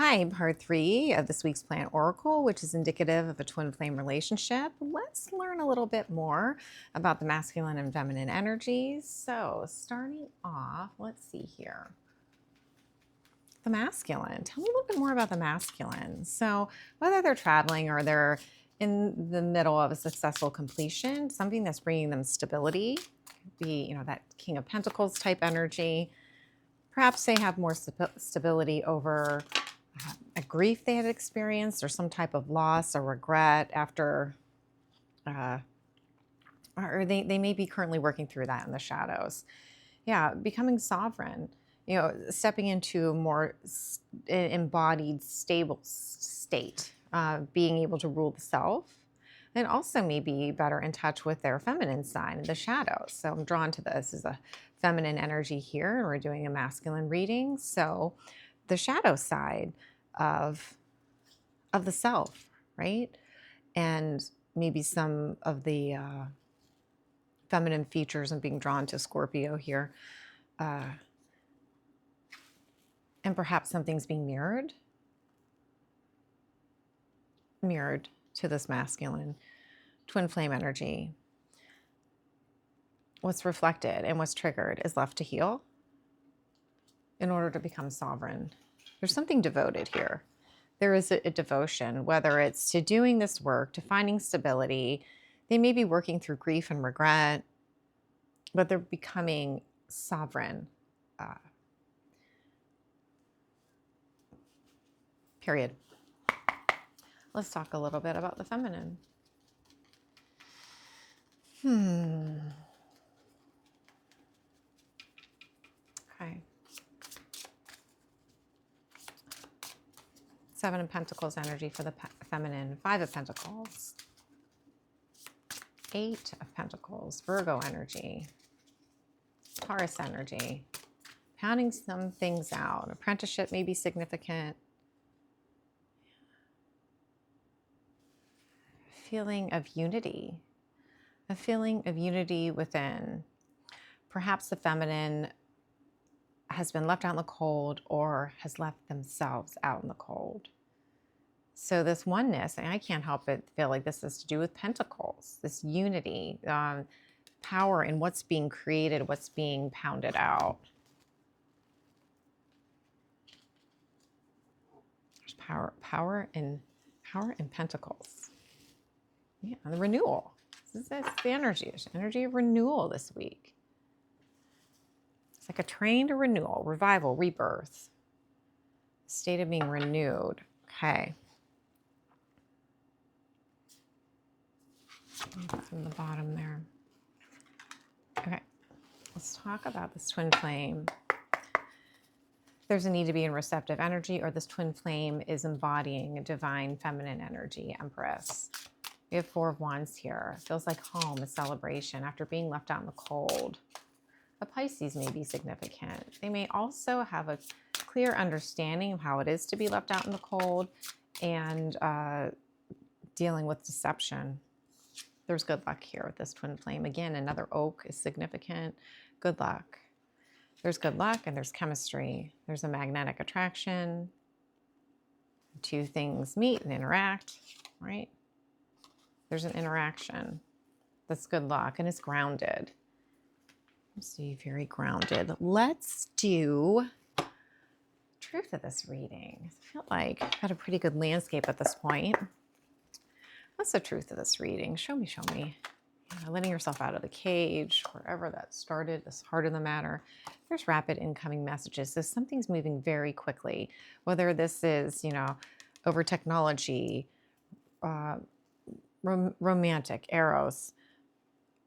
Hi, part three of this week's Plant Oracle, which is indicative of a twin flame relationship. Let's learn a little bit more about the masculine and feminine energies. So, starting off, let's see here. The masculine. Tell me a little bit more about the masculine. So, whether they're traveling or they're in the middle of a successful completion, something that's bringing them stability, could be, that King of Pentacles type energy. Perhaps they have more stability over a grief they had experienced or some type of loss or regret after, or they may be currently working through that in the shadows. Yeah, becoming sovereign, stepping into a more embodied, stable state, being able to rule the self, and also maybe better in touch with their feminine side in the shadows. So I'm drawn to this as a feminine energy here, and we're doing a masculine reading. So the shadow side of the self, right? And maybe some of the feminine features and being drawn to Scorpio here. And perhaps something's being mirrored to this masculine twin flame energy. What's reflected and what's triggered is left to heal in order to become sovereign. There's something devoted here. There is a devotion, whether it's to doing this work, to finding stability. They may be working through grief and regret, but they're becoming sovereign. Period. Let's talk a little bit about the feminine. Okay. Seven of Pentacles energy for the feminine. Five of Pentacles. Eight of Pentacles. Virgo energy. Taurus energy. Pounding some things out. Apprenticeship may be significant. Feeling of unity. A feeling of unity within. Perhaps the feminine has been left out in the cold or has left themselves out in the cold. So this oneness, and I can't help but feel like this is to do with Pentacles, this unity, power in what's being created, what's being pounded out. There's power in Pentacles. Yeah, the renewal. This is the energy of renewal this week. It's like a train to renewal, revival, rebirth. State of being renewed. Okay. From the bottom there. Okay. Let's talk about this twin flame. There's a need to be in receptive energy, or this twin flame is embodying a divine feminine energy, Empress. We have Four of Wands here. It feels like home, a celebration after being left out in the cold. A Pisces may be significant. They may also have a clear understanding of how it is to be left out in the cold and dealing with deception. There's good luck here with this twin flame. Again, another oak is significant. Good luck. There's good luck and there's chemistry. There's a magnetic attraction. Two things meet and interact, right? There's an interaction. That's good luck and it's grounded. Let's see, very grounded. Let's do truth of this reading. I feel like I've got a pretty good landscape at this point. What's the truth of this reading? Show me. Letting yourself out of the cage, wherever that started, this heart of the matter. There's rapid incoming messages. So something's moving very quickly, whether this is, over technology, romantic, eros,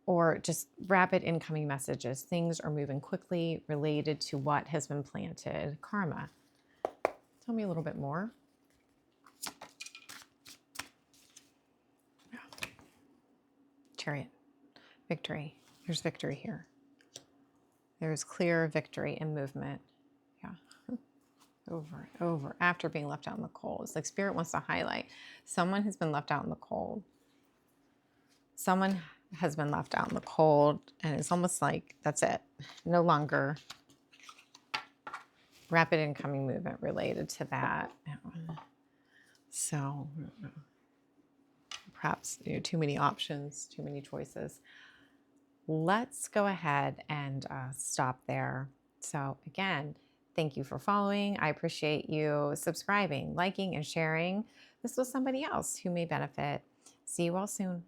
or just rapid incoming messages. Things are moving quickly related to what has been planted. Karma. Tell me a little bit more. Chariot. Victory. There's victory here. There's clear victory and movement. Yeah. Over and over. After being left out in the cold. It's like Spirit wants to highlight. Someone has been left out in the cold. Someone has been left out in the cold, and it's almost like that's it. No longer rapid incoming movement related to that. So perhaps too many options, too many choices. Let's go ahead and stop there. So again, thank you for following. I appreciate you subscribing, liking, and sharing this with somebody else who may benefit. See you all soon.